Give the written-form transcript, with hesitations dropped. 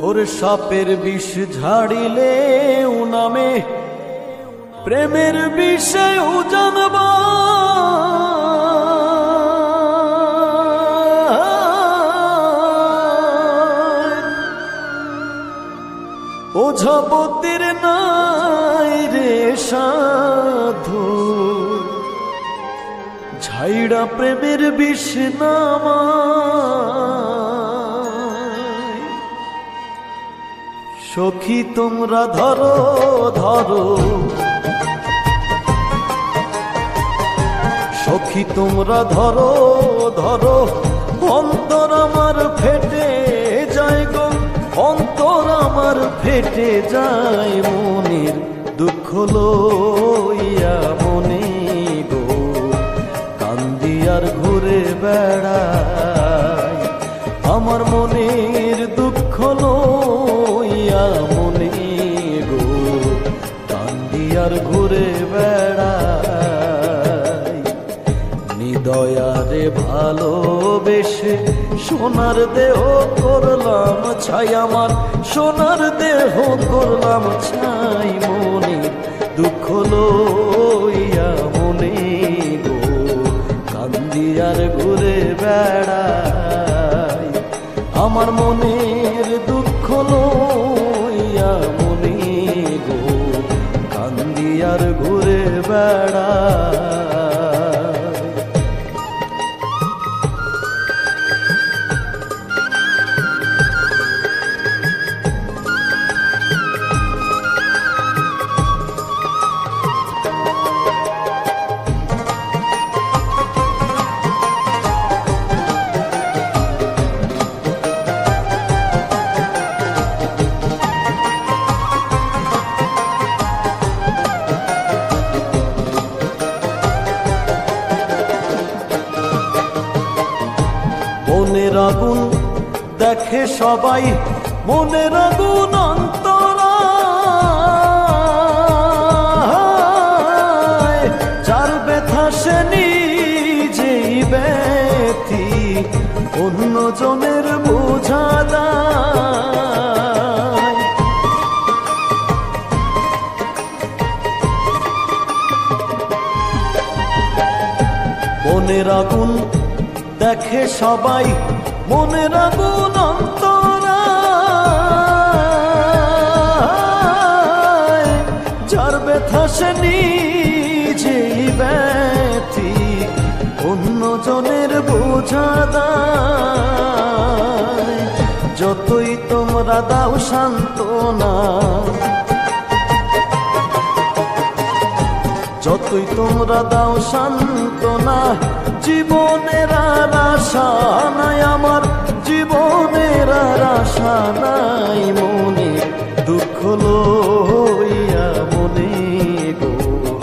ওরে সাপের বিষ ঝাড়িলে নামে প্রেমের বিষেও জানবা ওঝাপতির নাই রে সাধু ঝাইড়া প্রেমের বিষ নামা সখী তোমরা ধরো ধরো সখী তোমরা ধরো ধরো অন্তর আমার ফেটে যায় গো অন্তর আমার ফেটে যায় মনের দুঃখ লইয়া মনে গো কান্দি আর ঘুরে বেড়াই আমার মনের দুঃখ লইয়া মনে গো কান্দি আর ঘুরে বেড়াই নিদয়ারে ভালোবেসে সোনার দেহ করলাম ছাই আমার সোনার দেহ করলাম ছাই মনে দুঃখ লইয়া মনে গো কান্দি আর ঘুরে বেড়াই আমার মনের দুঃখ লইয়া মনে গো কান্দি আর ঘুরে বেড়াই মনের আগুন দেখে সবাই মনের আগুন অন্তরায় যার ব্যথা সে নিজেই ব্যথি অন্য জনের বোঝা দেয় মনের আগুন দেখে সবাই মনের আগুন অন্তরায় যার ব্যথা সে নিজেই ব্যথি অন্য জনের বোঝা দেয় যতই তোমরা দাও সান্ত্বনা যতই তোমরা দাও সান্ত্বনা জীবনের আর আশা নাই আমার জীবনের আর আশা নাই মনে দুঃখ লইয়া